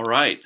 All right.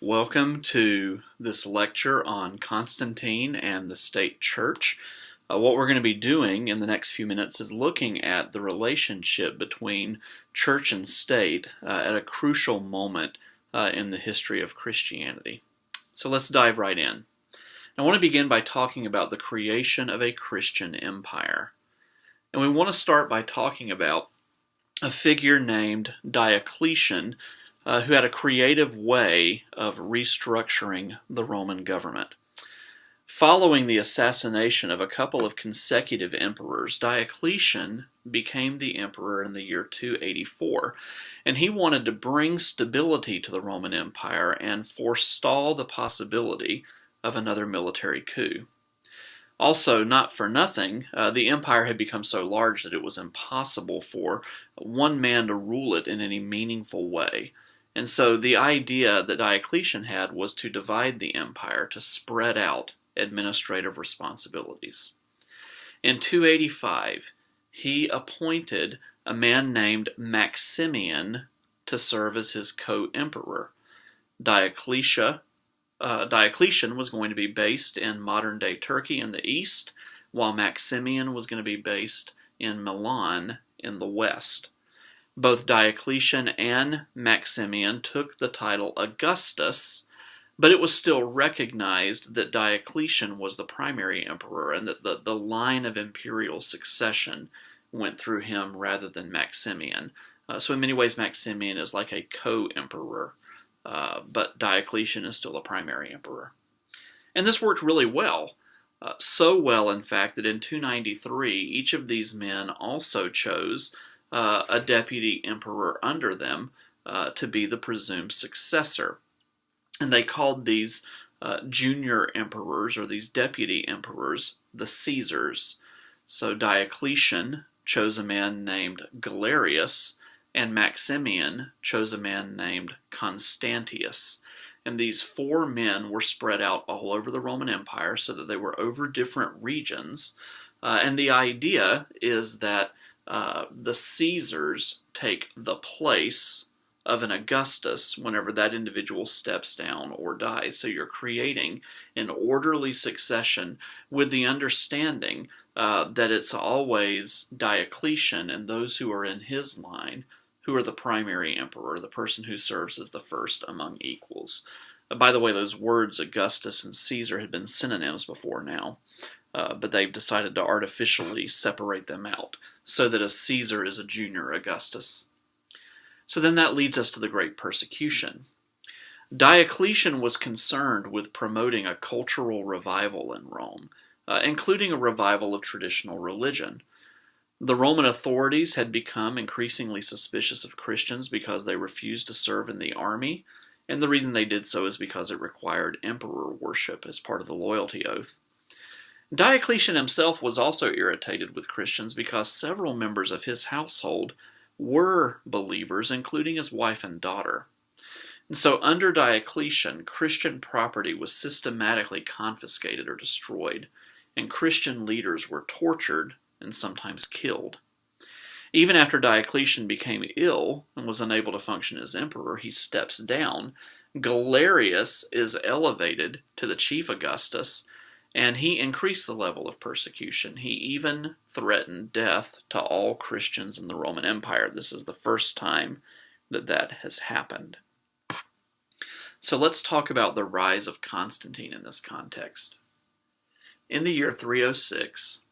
Welcome to this lecture on Constantine and the state church. What we're going to be doing in the next few minutes is looking at the relationship between church and state at a crucial moment in the history of Christianity. So let's dive right in. I want to begin by talking about the creation of a Christian empire. And we want to start by talking about a figure named Diocletian, who had a creative way of restructuring the Roman government. Following the assassination of a couple of consecutive emperors, Diocletian became the emperor in the year 284, and he wanted to bring stability to the Roman Empire and forestall the possibility of another military coup. Also, not for nothing, the empire had become so large that it was impossible for one man to rule it in any meaningful way. And so the idea that Diocletian had was to divide the empire, to spread out administrative responsibilities. In 285, he appointed a man named Maximian to serve as his co-emperor. Diocletian was going to be based in modern-day Turkey in the east, while Maximian was going to be based in Milan in the west. Both Diocletian and Maximian took the title Augustus, but it was still recognized that Diocletian was the primary emperor and that the line of imperial succession went through him rather than Maximian. So in many ways, Maximian is like a co-emperor, but Diocletian is still a primary emperor. And this worked really well. So well, in fact, that in 293, each of these men also chose a deputy emperor under them to be the presumed successor. And they called these junior emperors, or these deputy emperors, the Caesars. So Diocletian chose a man named Galerius, and Maximian chose a man named Constantius. And these four men were spread out all over the Roman Empire so that they were over different regions. And the idea is that the Caesars take the place of an Augustus whenever that individual steps down or dies. So you're creating an orderly succession with the understanding that it's always Diocletian and those who are in his line who are the primary emperor, the person who serves as the first among equals. By the way, those words Augustus and Caesar had been synonyms before now, but they've decided to artificially separate them out so that a Caesar is a junior Augustus. So then that leads us to the Great Persecution. Diocletian was concerned with promoting a cultural revival in Rome, including a revival of traditional religion. The Roman authorities had become increasingly suspicious of Christians because they refused to serve in the army, and the reason they did so is because it required emperor worship as part of the loyalty oath. Diocletian himself was also irritated with Christians because several members of his household were believers, including his wife and daughter. And so under Diocletian, Christian property was systematically confiscated or destroyed, and Christian leaders were tortured and sometimes killed. Even after Diocletian became ill and was unable to function as emperor, he steps down. Galerius is elevated to the chief Augustus, and he increased the level of persecution. He even threatened death to all Christians in the Roman Empire. This is the first time that that has happened. So let's talk about the rise of Constantine in this context. In the year 306,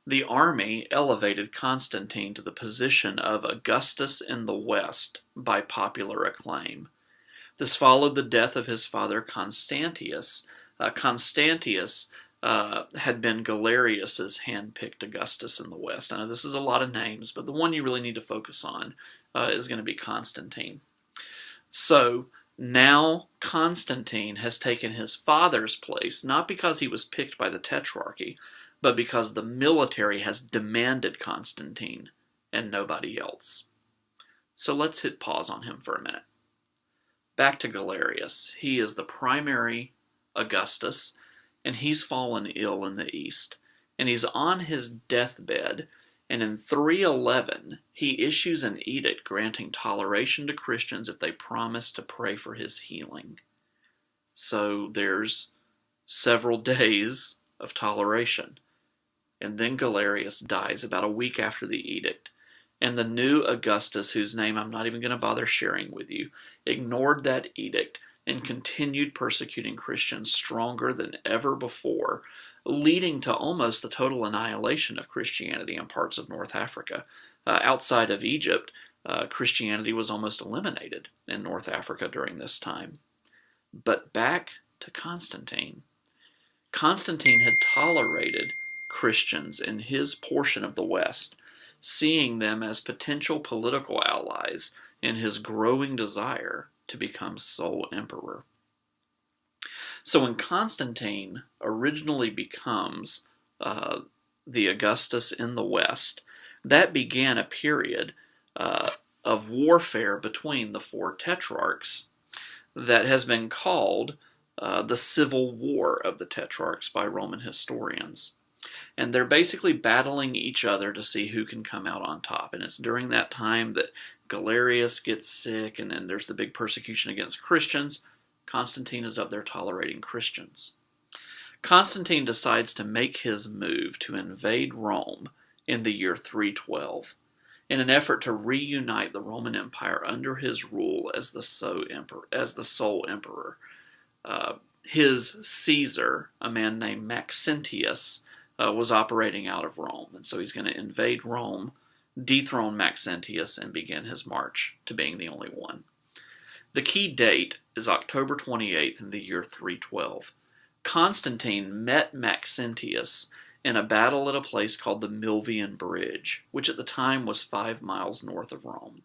the army elevated Constantine to the position of Augustus in the West by popular acclaim. This followed the death of his father Constantius. Constantius had been Galerius's hand-picked Augustus in the West. I know this is a lot of names, but the one you really need to focus on is going to be Constantine. So now Constantine has taken his father's place, not because he was picked by the Tetrarchy, but because the military has demanded Constantine and nobody else. So let's hit pause on him for a minute. Back to Galerius. He is the primary Augustus, and he's fallen ill in the east. And he's on his deathbed, And in 311, he issues an edict granting toleration to Christians if they promise to pray for his healing. So there's several days of toleration. And then Galerius dies about a week after the edict. And the new Augustus, whose name I'm not even going to bother sharing with you, ignored that edict and continued persecuting Christians stronger than ever before, leading to almost the total annihilation of Christianity in parts of North Africa. Outside of Egypt, Christianity was almost eliminated in North Africa during this time. But back to Constantine. Constantine had tolerated Christians in his portion of the West, seeing them as potential political allies in his growing desire to become sole emperor. So when Constantine originally becomes the Augustus in the West, that began a period of warfare between the four tetrarchs that has been called the Civil War of the Tetrarchs by Roman historians. And they're basically battling each other to see who can come out on top. And it's during that time that Galerius gets sick, and then there's the big persecution against Christians. Constantine is up there tolerating Christians. Constantine decides to make his move to invade Rome in the year 312 in an effort to reunite the Roman Empire under his rule as the sole emperor. His Caesar, a man named Maxentius, was operating out of Rome, and so he's going to invade Rome, dethrone Maxentius, and begin his march to being the only one. The key date is October 28th in the year 312. Constantine met Maxentius in a battle at a place called the Milvian Bridge, which at the time was 5 miles north of Rome.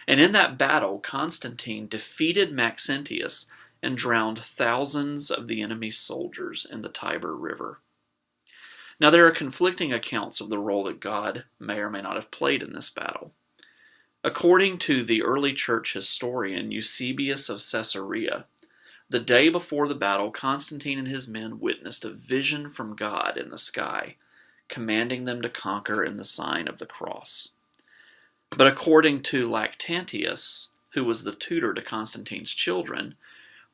And in that battle, Constantine defeated Maxentius and drowned thousands of the enemy's soldiers in the Tiber River. Now, there are conflicting accounts of the role that God may or may not have played in this battle. According to the early church historian Eusebius of Caesarea, the day before the battle, Constantine and his men witnessed a vision from God in the sky, commanding them to conquer in the sign of the cross. But according to Lactantius, who was the tutor to Constantine's children,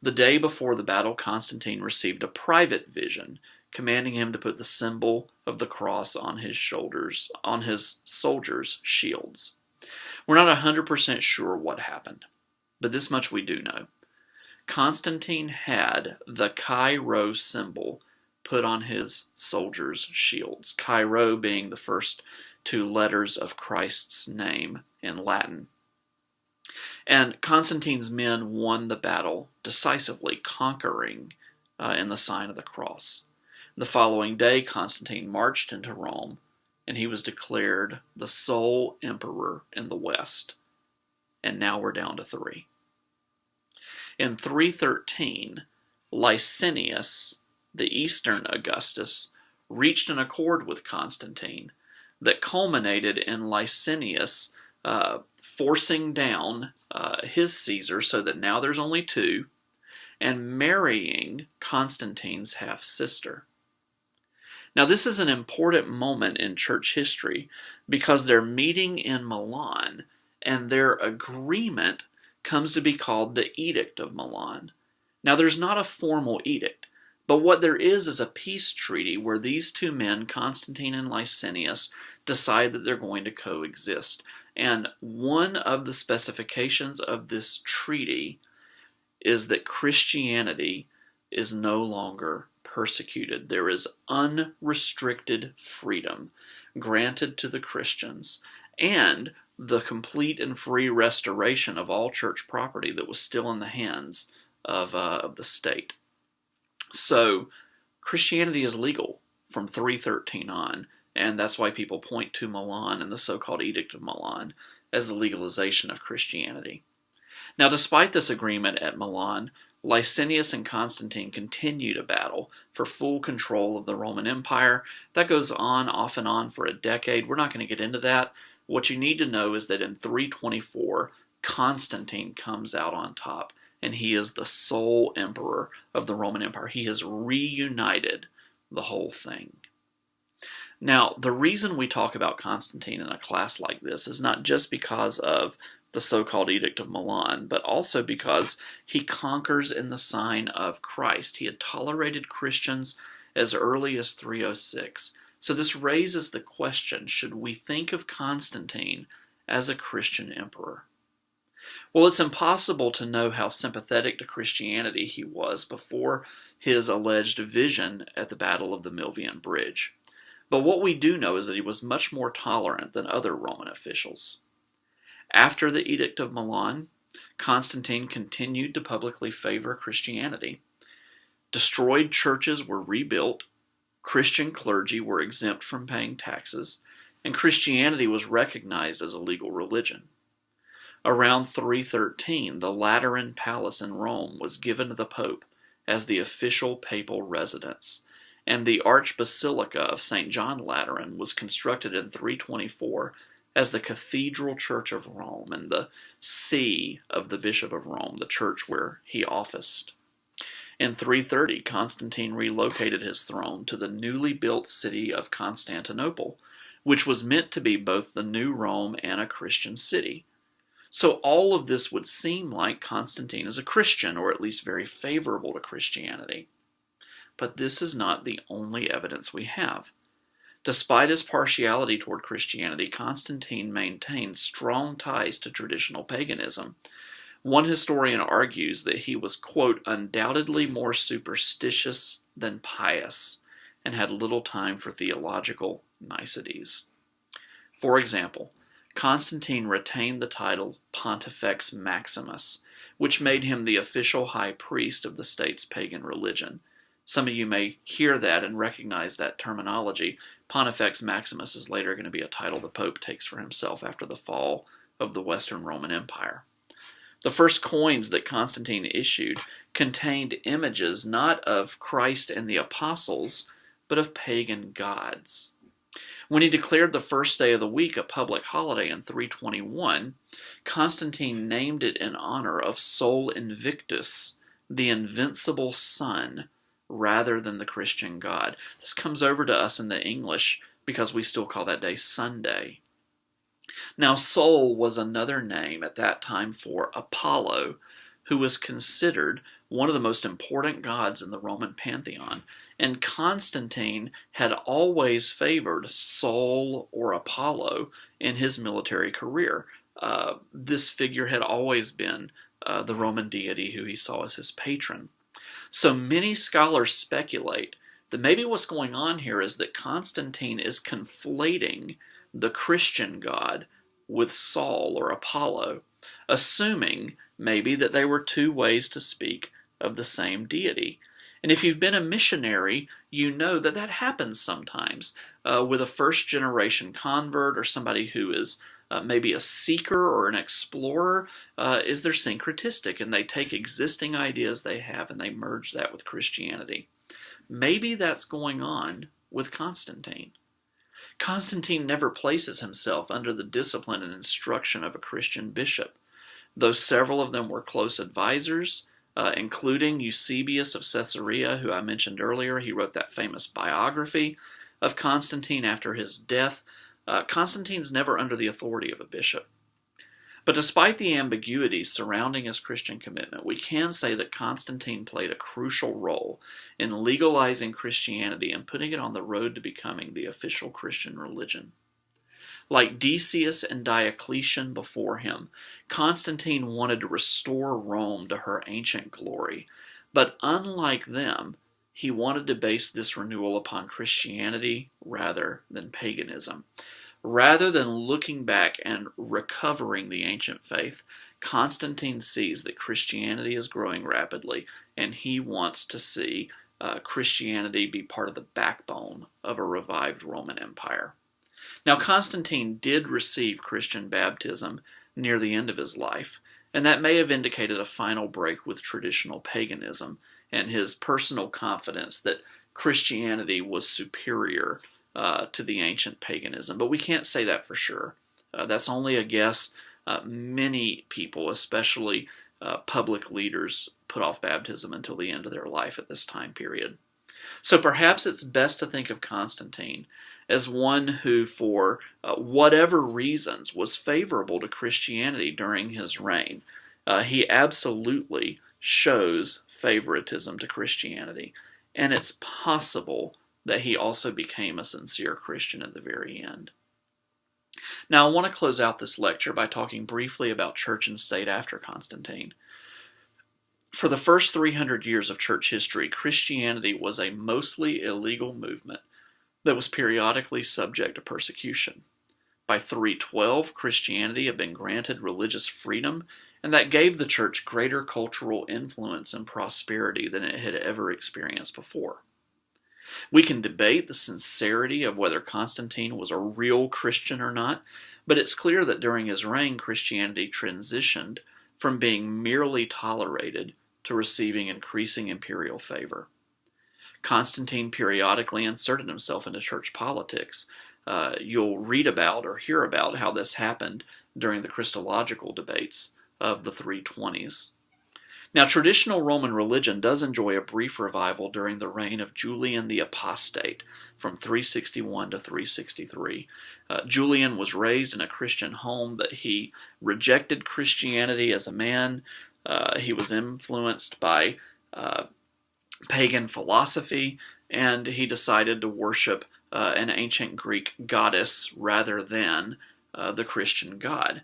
the day before the battle, Constantine received a private vision, commanding him to put the symbol of the cross on his shoulders, on his soldiers' shields. We're not 100% sure what happened, but this much we do know. Constantine had the Chi Rho symbol put on his soldiers' shields, Chi Rho being the first two letters of Christ's name in Latin. And Constantine's men won the battle decisively, conquering in the sign of the cross. The following day, Constantine marched into Rome, and he was declared the sole emperor in the West. And now we're down to 3. In 313, Licinius, the Eastern Augustus, reached an accord with Constantine that culminated in Licinius forcing down his Caesar so that now there's only 2, and marrying Constantine's half-sister. Now, this is an important moment in church history because they're meeting in Milan, and their agreement comes to be called the Edict of Milan. Now, there's not a formal edict, but what there is a peace treaty where these two men, Constantine and Licinius, decide that they're going to coexist. And one of the specifications of this treaty is that Christianity is no longer persecuted. There is unrestricted freedom granted to the Christians, and the complete and free restoration of all church property that was still in the hands of the state. So Christianity is legal from 313 on, and that's why people point to Milan and the so-called Edict of Milan as the legalization of Christianity. Now, despite this agreement at Milan, Licinius and Constantine continue to battle for full control of the Roman Empire. That goes on off and on for a decade. We're not going to get into that. What you need to know is that in 324, Constantine comes out on top, and he is the sole emperor of the Roman Empire. He has reunited the whole thing. Now, the reason we talk about Constantine in a class like this is not just because of the so-called Edict of Milan, but also because he conquers in the sign of Christ. He had tolerated Christians as early as 306. So this raises the question, should we think of Constantine as a Christian emperor? Well, it's impossible to know how sympathetic to Christianity he was before his alleged vision at the Battle of the Milvian Bridge. But what we do know is that he was much more tolerant than other Roman officials. After the Edict of Milan, Constantine continued to publicly favor Christianity. Destroyed churches were rebuilt, Christian clergy were exempt from paying taxes, and Christianity was recognized as a legal religion. Around 313, the Lateran Palace in Rome was given to the Pope as the official papal residence, and the Archbasilica of St. John Lateran was constructed in 324 as the Cathedral Church of Rome and the see of the Bishop of Rome, the church where he officed. In 330, Constantine relocated his throne to the newly built city of Constantinople, which was meant to be both the new Rome and a Christian city. So all of this would seem like Constantine is a Christian, or at least very favorable to Christianity. But this is not the only evidence we have. Despite his partiality toward Christianity, Constantine maintained strong ties to traditional paganism. One historian argues that he was, quote, undoubtedly more superstitious than pious, and had little time for theological niceties. For example, Constantine retained the title Pontifex Maximus, which made him the official high priest of the state's pagan religion. Some of you may hear that and recognize that terminology. Pontifex Maximus is later going to be a title the Pope takes for himself after the fall of the Western Roman Empire. The first coins that Constantine issued contained images not of Christ and the apostles, but of pagan gods. When he declared the first day of the week a public holiday in 321, Constantine named it in honor of Sol Invictus, the invincible sun, rather than the Christian God. This comes over to us in the English because we still call that day Sunday. Now, Sol was another name at that time for Apollo, who was considered one of the most important gods in the Roman pantheon, and Constantine had always favored Sol or Apollo in his military career. This figure had always been the Roman deity who he saw as his patron. So many scholars speculate that maybe what's going on here is that Constantine is conflating the Christian god with Sol or Apollo, assuming maybe that they were two ways to speak of the same deity. And if you've been a missionary, you know that that happens sometimes with a first-generation convert or somebody who is maybe a seeker or an explorer, is they're syncretistic, and they take existing ideas they have and they merge that with Christianity. Maybe that's going on with Constantine. Constantine never places himself under the discipline and instruction of a Christian bishop, though several of them were close advisors, including Eusebius of Caesarea, who I mentioned earlier. He wrote that famous biography of Constantine after his death. Constantine's never under the authority of a bishop. But despite the ambiguities surrounding his Christian commitment, we can say that Constantine played a crucial role in legalizing Christianity and putting it on the road to becoming the official Christian religion. Like Decius and Diocletian before him, Constantine wanted to restore Rome to her ancient glory, but unlike them, he wanted to base this renewal upon Christianity rather than paganism. Rather than looking back and recovering the ancient faith, Constantine sees that Christianity is growing rapidly, and he wants to see Christianity be part of the backbone of a revived Roman Empire. Now, Constantine did receive Christian baptism near the end of his life, and that may have indicated a final break with traditional paganism and his personal confidence that Christianity was superior to the ancient paganism. But we can't say that for sure. That's only a guess. Many people, especially public leaders, put off baptism until the end of their life at this time period. So perhaps it's best to think of Constantine as one who, for whatever reasons, was favorable to Christianity during his reign. He absolutely shows favoritism to Christianity, and it's possible that he also became a sincere Christian at the very end. Now, I want to close out this lecture by talking briefly about church and state after Constantine. For the first 300 years of church history, Christianity was a mostly illegal movement that was periodically subject to persecution. By 312, Christianity had been granted religious freedom, and that gave the church greater cultural influence and prosperity than it had ever experienced before. We can debate the sincerity of whether Constantine was a real Christian or not, but it's clear that during his reign, Christianity transitioned from being merely tolerated to receiving increasing imperial favor. Constantine periodically inserted himself into church politics. You'll read about or hear about how this happened during the Christological debates of the 320s. Now, traditional Roman religion does enjoy a brief revival during the reign of Julian the Apostate from 361 to 363. Julian was raised in a Christian home, but he rejected Christianity as a man. He was influenced by pagan philosophy, and he decided to worship an ancient Greek goddess rather than the Christian God.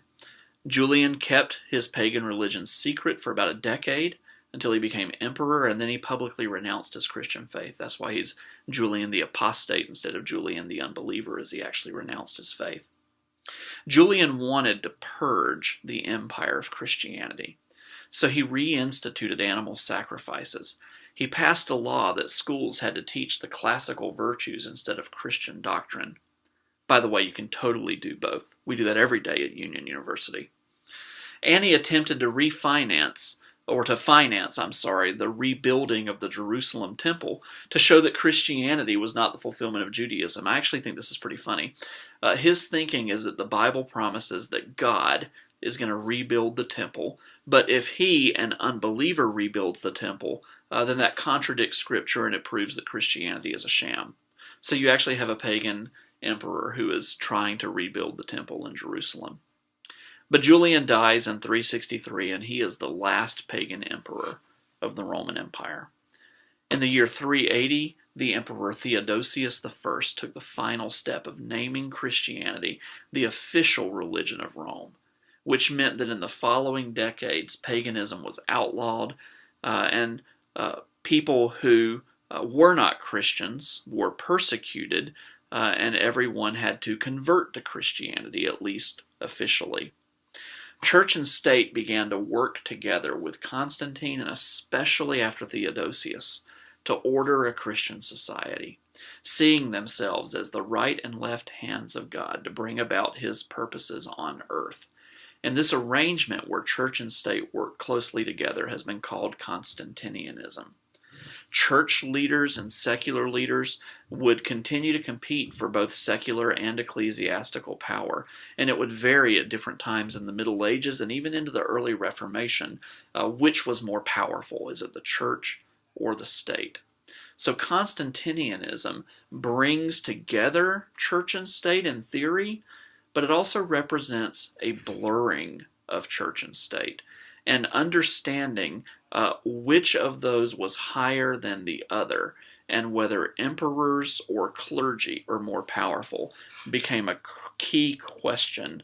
Julian kept his pagan religion secret for about a decade until he became emperor, and then he publicly renounced his Christian faith. That's why he's Julian the Apostate instead of Julian the Unbeliever, as he actually renounced his faith. Julian wanted to purge the empire of Christianity, so he reinstituted animal sacrifices. He passed a law that schools had to teach the classical virtues instead of Christian doctrine. By the way, you can totally do both. We do that every day at Union University. And he attempted to finance the rebuilding of the Jerusalem temple to show that Christianity was not the fulfillment of Judaism. I actually think this is pretty funny. His thinking is that the Bible promises that God is going to rebuild the temple, but if he, an unbeliever, rebuilds the temple, then that contradicts Scripture and it proves that Christianity is a sham. So you actually have a pagan emperor who is trying to rebuild the temple in Jerusalem. But Julian dies in 363, and he is the last pagan emperor of the Roman Empire. In the year 380, the Emperor Theodosius I took the final step of naming Christianity the official religion of Rome, which meant that in the following decades, paganism was outlawed, and people who were not Christians were persecuted, and everyone had to convert to Christianity, at least officially. Church and state began to work together with Constantine, and especially after Theodosius, to order a Christian society, seeing themselves as the right and left hands of God to bring about his purposes on earth. And this arrangement where church and state work closely together has been called Constantinianism. Church leaders and secular leaders would continue to compete for both secular and ecclesiastical power, and it would vary at different times in the Middle Ages and even into the early Reformation, which was more powerful. Is it the church or the state? So Constantinianism brings together church and state in theory, but it also represents a blurring of church and state, and understanding which of those was higher than the other, and whether emperors or clergy are more powerful became a key question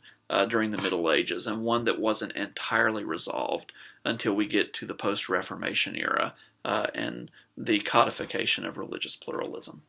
during the Middle Ages, and one that wasn't entirely resolved until we get to the post-Reformation era and the codification of religious pluralism.